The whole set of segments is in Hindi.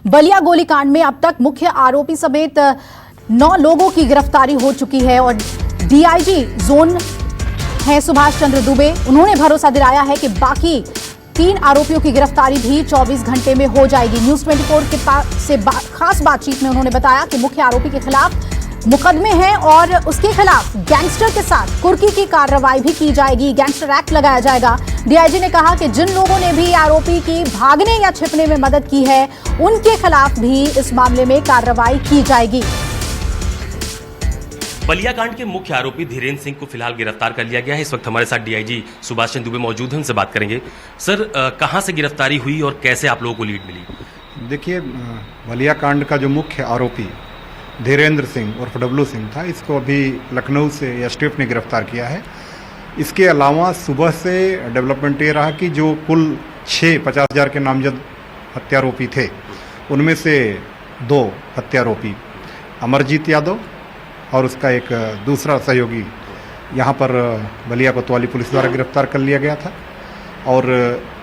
बलिया गोलीकांड में अब तक मुख्य आरोपी समेत 9 लोगों की गिरफ्तारी हो चुकी है और डीआईजी जोन है सुभाष चंद्र दुबे, उन्होंने भरोसा दिलाया है कि बाकी 3 आरोपियों की गिरफ्तारी भी 24 घंटे में हो जाएगी। न्यूज़ 24 के से खास बातचीत में उन्होंने बताया कि मुख्य आरोपी के खिलाफ मुकदमे हैं और उसके खिलाफ गैंगस्टर के साथ कुर्की की कार्रवाई भी की जाएगी, गैंगस्टर एक्ट लगाया जाएगा। डीआईजी ने कहा कि जिन लोगों ने भी आरोपी की भागने या छिपने में मदद की है, उनके खिलाफ भी इस मामले में कार्रवाई की जाएगी। बलिया कांड के मुख्य आरोपी धीरेन्द्र सिंह को फिलहाल गिरफ्तार कर लिया गया है। इस वक्त हमारे साथ डीआईजी सुभाष चंद्र दुबे मौजूद हैं, उनसे बात करेंगे। सर, कहां से गिरफ्तारी हुई और कैसे आप लोगों को लीड मिली? देखिए, बलिया कांड का जो मुख्य आरोपी धीरेन्द्र सिंह और डब्लू सिंह था, इसको अभी लखनऊ से एसटीएफ ने गिरफ्तार किया है। इसके अलावा सुबह से डेवलपमेंट ये रहा कि जो कुल 6 50,000 के नामजद हत्यारोपी थे, उनमें से 2 हत्यारोपी अमरजीत यादव और उसका एक दूसरा सहयोगी यहाँ पर बलिया कोतवाली पुलिस द्वारा गिरफ्तार कर लिया गया था और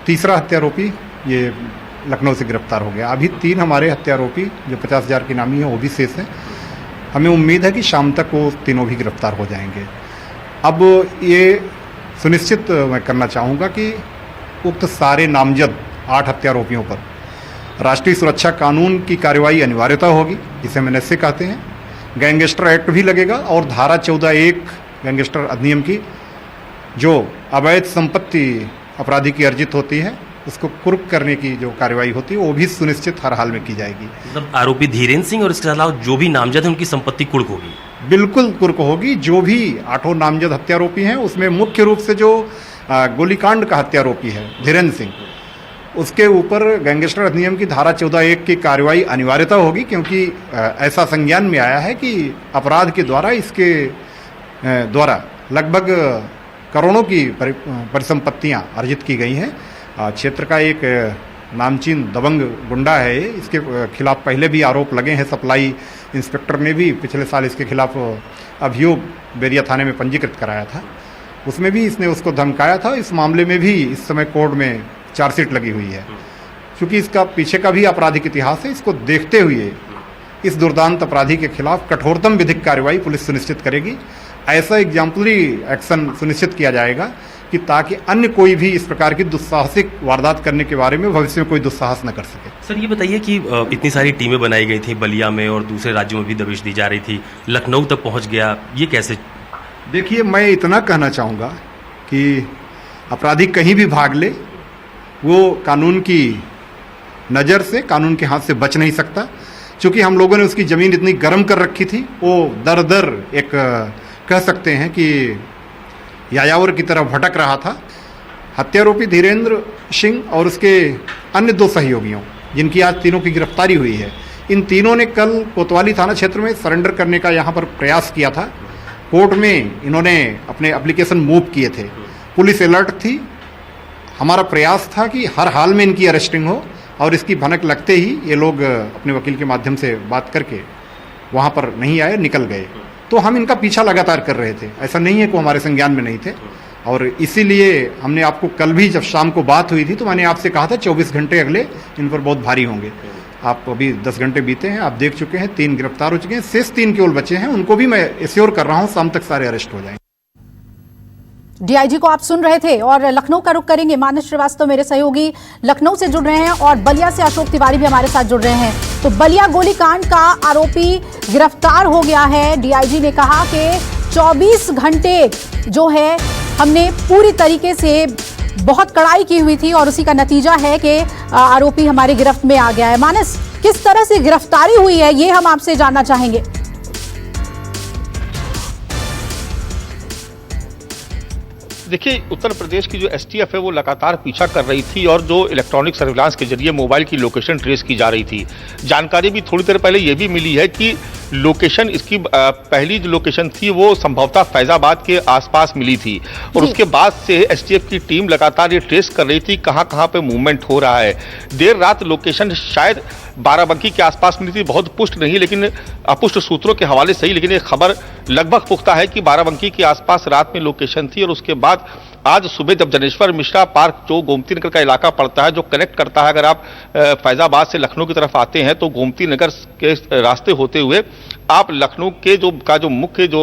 तीसरा हत्यारोपी ये लखनऊ से गिरफ्तार हो गया। अभी 3 हमारे हत्यारोपी जो 50,000 की नामी है वो भी शेष है। हमें उम्मीद है कि शाम तक वो तीनों भी गिरफ्तार हो जाएंगे। अब ये सुनिश्चित मैं करना चाहूँगा कि उक्त सारे नामजद 8 हत्यारोपियों पर राष्ट्रीय सुरक्षा कानून की कार्रवाई अनिवार्यता होगी, जिसे हम NSA कहते हैं। गैंगस्टर एक्ट भी लगेगा और धारा 14(1) गैंगस्टर अधिनियम की जो अवैध संपत्ति अपराधी की अर्जित होती है, उसको कुर्क करने की जो कार्रवाई होती है वो भी सुनिश्चित हर हाल में की जाएगी। मतलब आरोपी धीरेन्द्र सिंह और इसके अलावा जो भी नामजद है उनकी संपत्ति कुर्क होगी? बिल्कुल कुर्क होगी। जो भी 8 नामजद हत्यारोपी हैं उसमें मुख्य रूप से जो गोलीकांड का हत्यारोपी है धीरेन्द्र सिंह, उसके ऊपर गैंगस्टर अधिनियम की धारा 14(1) की कार्रवाई अनिवार्यता होगी, क्योंकि ऐसा संज्ञान में आया है कि अपराध के द्वारा इसके द्वारा लगभग करोड़ों की परिसंपत्तियां अर्जित की गई हैं। क्षेत्र का एक नामचीन दबंग गुंडा है, इसके खिलाफ पहले भी आरोप लगे हैं। सप्लाई इंस्पेक्टर ने भी पिछले साल इसके खिलाफ अभियोग बेरिया थाने में पंजीकृत कराया था, उसमें भी इसने उसको धमकाया था। इस मामले में भी इस समय कोर्ट में चार्जशीट लगी हुई है। क्योंकि इसका पीछे का भी आपराधिक इतिहास है, इसको देखते हुए इस दुर्दांत अपराधी के खिलाफ कठोरतम विधिक कार्रवाई पुलिस सुनिश्चित करेगी। ऐसा एग्जाम्पलरी एक्शन सुनिश्चित किया जाएगा कि ताकि अन्य कोई भी इस प्रकार की दुस्साहसिक वारदात करने के बारे में भविष्य में कोई दुस्साहस न कर सके। सर, ये बताइए कि इतनी सारी टीमें बनाई गई थी बलिया में और दूसरे राज्यों में भी दबिश दी जा रही थी, लखनऊ तक पहुंच गया, ये कैसे? देखिए, मैं इतना कहना चाहूँगा कि अपराधी कहीं भी भाग ले, वो कानून की नज़र से, कानून के हाथ से बच नहीं सकता। क्योंकि हम लोगों ने उसकी ज़मीन इतनी गर्म कर रखी थी, वो दर दर एक कह सकते हैं कि यायावर की तरह भटक रहा था। हत्यारोपी धीरेन्द्र सिंह और उसके अन्य 2 सहयोगियों, जिनकी आज तीनों की गिरफ्तारी हुई है, इन तीनों ने कल कोतवाली थाना क्षेत्र में सरेंडर करने का यहाँ पर प्रयास किया था। कोर्ट में इन्होंने अपने एप्लीकेशन मूव किए थे, पुलिस अलर्ट थी। हमारा प्रयास था कि हर हाल में इनकी अरेस्टिंग हो और इसकी भनक लगते ही ये लोग अपने वकील के माध्यम से बात करके वहाँ पर नहीं आए, निकल गए। तो हम इनका पीछा लगातार कर रहे थे, ऐसा नहीं है कि हमारे संज्ञान में नहीं थे। और इसीलिए हमने आपको कल भी जब शाम को बात हुई थी तो मैंने आपसे कहा था 24 घंटे अगले इन पर बहुत भारी होंगे। आप अभी 10 घंटे बीते हैं, आप देख चुके हैं 3 गिरफ्तार हो चुके हैं, शेष 3 केवल बचे हैं। उनको भी मैं एश्योर कर रहा हूँ शाम तक सारे अरेस्ट हो जाएंगे। डीआईजी को आप सुन रहे थे और लखनऊ का रुख करेंगे। मानस श्रीवास्तव मेरे सहयोगी लखनऊ से जुड़ रहे हैं और बलिया से अशोक तिवारी भी हमारे साथ जुड़ रहे हैं। तो बलिया गोलीकांड का आरोपी गिरफ्तार हो गया है। डीआईजी ने कहा कि 24 घंटे जो है हमने पूरी तरीके से बहुत कड़ाई की हुई थी और उसी का नतीजा है कि आरोपी हमारे गिरफ्त में आ गया है। मानस, किस तरह से गिरफ्तारी हुई है ये हम आपसे जानना चाहेंगे। देखिए, उत्तर प्रदेश की जो एसटीएफ है वो लगातार पीछा कर रही थी और जो इलेक्ट्रॉनिक सर्विलांस के जरिए मोबाइल की लोकेशन ट्रेस की जा रही थी। जानकारी भी थोड़ी देर पहले ये भी मिली है कि लोकेशन इसकी पहली जो लोकेशन थी वो संभवतः फैजाबाद के आसपास मिली थी और उसके बाद से एसटीएफ की टीम लगातार ये ट्रेस कर रही थी कहां पे मूवमेंट हो रहा है। देर रात लोकेशन शायद बाराबंकी के आसपास मिली थी, बहुत पुष्ट नहीं लेकिन अपुष्ट सूत्रों के हवाले से ही, लेकिन ये खबर लगभग पुख्ता है कि बाराबंकी के आसपास रात में लोकेशन थी। और उसके बाद आज सुबह जब जनेश्वर मिश्रा पार्क जो गोमती नगर का इलाका पड़ता है, जो कनेक्ट करता है, अगर आप फैजाबाद से लखनऊ की तरफ आते हैं तो गोमती नगर के रास्ते होते हुए आप लखनऊ के जो मुख्य जो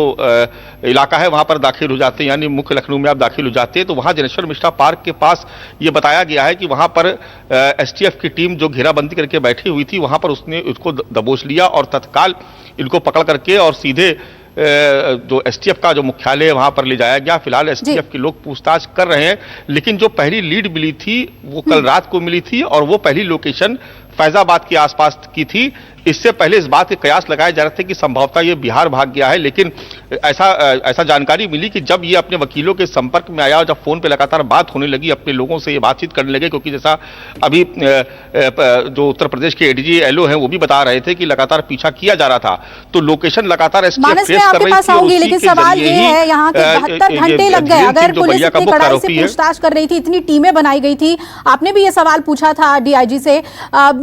इलाका है वहां पर दाखिल हो जाते हैं, यानी मुख्य लखनऊ में आप दाखिल हो जाते हैं तो वहां जनेश्वर मिश्रा पार्क के पास ये बताया गया है कि वहां पर एसटीएफ की टीम जो घेराबंदी करके बैठी हुई थी वहां पर उसने उसको दबोच लिया और तत्काल इनको पकड़ करके और सीधे जो एसटीएफ का जो मुख्यालय है वहां पर ले जाया गया। फिलहाल एसटीएफ के लोग पूछताछ कर रहे हैं, लेकिन जो पहली लीड मिली थी वो कल रात को मिली थी और वो पहली लोकेशन फैजाबाद के आसपास की थी। इससे पहले इस बात के कयास लगाए जा रहे थे कि संभवतः ये बिहार भाग गया है, लेकिन ऐसा जानकारी मिली कि जब ये अपने वकीलों के संपर्क में आया और जब फोन पे लगातार बात होने लगी, अपने लोगों से ये बातचीत करने लगे, क्योंकि जैसा अभी जो उत्तर प्रदेश के एडीजी एलओ हैं वो भी बता रहे थे कि लगातार पीछा किया जा रहा था, तो लोकेशन लगातार एसटीएफ ट्रेस कर रही थी। आऊंगी, लेकिन सवाल ये है यहाँ के 72 घंटे लग गए, अगर पुलिस इतनी कड़ाई से पूछताछ कर रही थी, इतनी टीमें बनाई गई थी, आपने भी ये सवाल पूछा था डीआईजी से।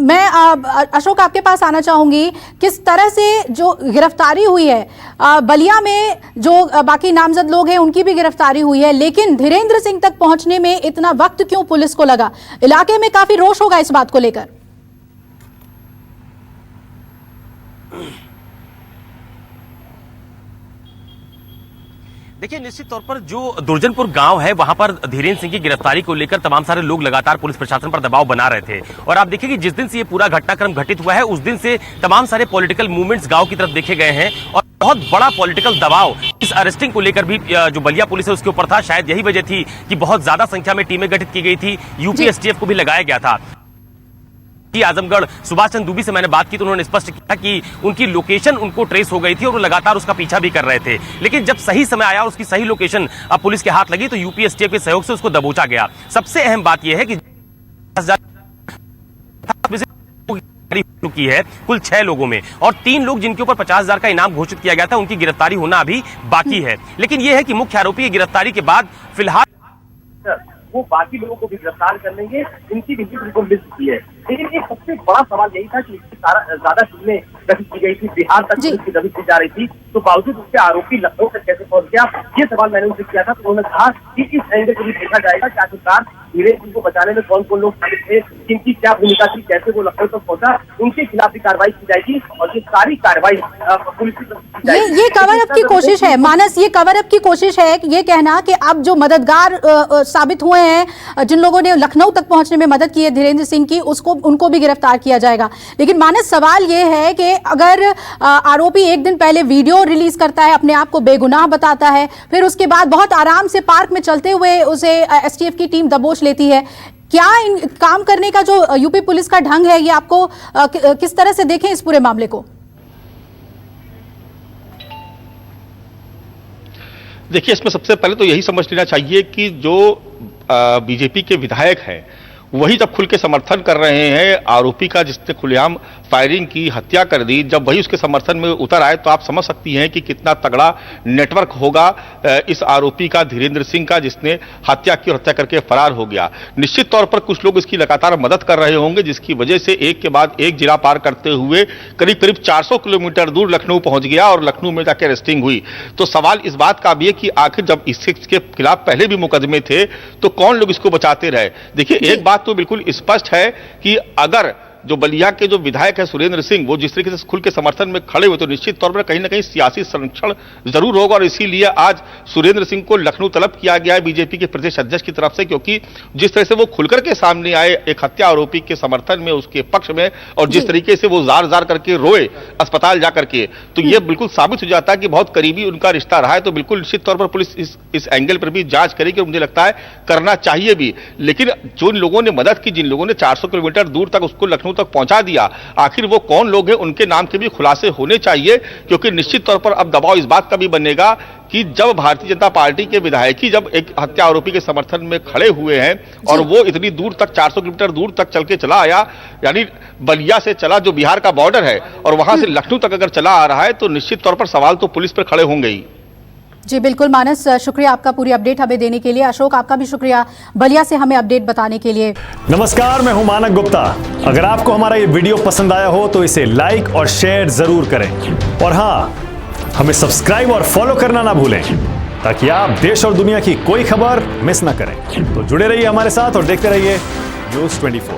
मैं अशोक आपके पास आना चाहूंगी, किस तरह से जो गिरफ्तारी हुई है बलिया में, जो बाकी नामजद लोग हैं उनकी भी गिरफ्तारी हुई है, लेकिन धीरेन्द्र सिंह तक पहुंचने में इतना वक्त क्यों पुलिस को लगा? इलाके में काफी रोष होगा इस बात को लेकर। देखिए, निश्चित तौर पर जो दुर्जनपुर गांव है वहां पर धीरेन्द्र सिंह की गिरफ्तारी को लेकर तमाम सारे लोग लगातार पुलिस प्रशासन पर दबाव बना रहे थे और आप देखिए कि जिस दिन से ये पूरा घटनाक्रम घटित हुआ है उस दिन से तमाम सारे पॉलिटिकल मूवमेंट्स गांव की तरफ देखे गए हैं और बहुत बड़ा पॉलिटिकल दबाव इस अरेस्टिंग को लेकर भी जो बलिया पुलिस है उसके ऊपर था। शायद यही वजह थी कि बहुत ज्यादा संख्या में टीमें गठित की गई थी, यूपी एसटीएफ को भी लगाया गया था। आजमगढ़ सुभाष चंद्र दुबे से मैंने बात की तो उन्होंने स्पष्ट किया कि उनकी लोकेशन उनको ट्रेस हो गई थी और वो लगातार उसका पीछा भी कर रहे थे, लेकिन जब सही समय आया और उसकी सही लोकेशन अब पुलिस के हाथ लगी तो यूपी एसटीएफ के सहयोग से उसको दबोचा गया। सबसे अहम बात यह है कि की है कुल 6 लोगों में और 3 लोग जिनके ऊपर 50,000 का इनाम घोषित किया गया था उनकी गिरफ्तारी होना अभी बाकी है। लेकिन यह है कि मुख्य आरोपी की गिरफ्तारी के बाद फिलहाल वो बाकी लोगों को भी गिरफ्तार कर लेंगे, इनकी भी उनको मिल चुकी है। लेकिन एक सबसे बड़ा सवाल यही था कि ज्यादा टीमें गठित की गई थी, बिहार तक पुलिस की गठित की जा रही थी, तो बावजूद उसके आरोपी लखनऊ तक कैसे पहुंच गया, ये सवाल मैंने उनसे किया था। तो उन्होंने कहा कि इस एंगल को भी देखा जाएगा कि आखिरकार धीरेन्द्र सिंह को बचाने में कौन कौन लोग शामिल थे, किनकी क्या भूमिका थी, कैसे वो लखनऊ तक पहुंचा, उनके खिलाफ भी कार्रवाई की जाएगी और ये सारी कार्रवाई पुलिस की ये कवर अप की कोशिश है मानस, ये कवर अप की कोशिश है कि ये कहना कि अब जो मददगार साबित हुए हैं, जिन लोगों ने लखनऊ तक पहुंचने में मदद की है धीरेन्द्र सिंह की, उनको भी गिरफ्तार किया जाएगा। लेकिन मानस सवाल ये है कि अगर आरोपी एक दिन पहले वीडियो रिलीज करता है, अपने आप को बेगुनाह बताता है, फिर उसके बाद बहुत आराम से पार्क में चलते हुए उसे एसटीएफ की टीम दबोच लेती है, क्या इन काम करने का जो यूपी पुलिस का ढंग है ये आपको किस तरह से देखें इस पूरे मामले को? देखिए, इसमें सबसे पहले तो यही समझ लेना चाहिए कि जो बीजेपी के विधायक हैं वही जब खुल के समर्थन कर रहे हैं आरोपी का जिसने खुलेआम फायरिंग की, हत्या कर दी, जब वही उसके समर्थन में उतर आए तो आप समझ सकती हैं कि कितना तगड़ा नेटवर्क होगा इस आरोपी का, धीरेन्द्र सिंह का, जिसने हत्या की और हत्या करके फरार हो गया। निश्चित तौर पर कुछ लोग इसकी लगातार मदद कर रहे होंगे, जिसकी वजह से एक के बाद एक जिला पार करते हुए करीब करीब 400 किलोमीटर दूर लखनऊ पहुंच गया और लखनऊ में जाकर अरेस्टिंग हुई। तो सवाल इस बात का भी है कि आखिर जब इसके खिलाफ पहले भी मुकदमे थे तो कौन लोग इसको बचाते रहे। देखिए, एक बात तो बिल्कुल स्पष्ट है कि अगर जो बलिया के जो विधायक है सुरेंद्र सिंह, वो जिस तरीके से खुल के समर्थन में खड़े हुए तो निश्चित तौर पर कहीं ना कहीं सियासी संरक्षण जरूर होगा और इसीलिए आज सुरेंद्र सिंह को लखनऊ तलब किया गया है बीजेपी के प्रदेश अध्यक्ष की तरफ से, क्योंकि जिस तरह से वो खुलकर के सामने आए एक हत्या आरोपी के समर्थन में, उसके पक्ष में, और जिस तरीके से वो जार जार करके रोए अस्पताल जाकर के, तो ये बिल्कुल साबित हो जाता है कि बहुत करीबी उनका रिश्ता रहा है। तो बिल्कुल निश्चित तौर पर पुलिस इस एंगल पर भी जांच करेगी और मुझे लगता है करना चाहिए भी। लेकिन जिन लोगों ने मदद की, जिन लोगों ने 400 किलोमीटर दूर तक उसको लखनऊ तक पहुंचा दिया। आखिर वो कौन लोग हैं, उनके नाम के भी खुलासे होने चाहिए, क्योंकि निश्चित तौर पर अब दबाव इस बात का भी बनेगा कि जब भारतीय जनता पार्टी के विधायक ही जब एक हत्या आरोपी के समर्थन में खड़े हुए हैं और वो इतनी दूर तक 400 किलोमीटर दूर तक चल के चला आया, यानी बलिया से चला जो बिहार का बॉर्डर है, और वहां से लखनऊ तक अगर चला आ रहा है, तो निश्चित तौर पर सवाल तो पुलिस पर खड़े होंगे ही। जी बिल्कुल मानस, शुक्रिया आपका पूरी अपडेट हमें देने के लिए। अशोक, आपका भी शुक्रिया बलिया से हमें अपडेट बताने के लिए। नमस्कार, मैं हूं मानक गुप्ता। अगर आपको हमारा ये वीडियो पसंद आया हो तो इसे लाइक और शेयर जरूर करें, और हां, हमें सब्सक्राइब और फॉलो करना ना भूलें ताकि आप देश और दुनिया की कोई खबर मिस ना करें। तो जुड़े रहिए हमारे साथ और देखते रहिए न्यूज़ 24।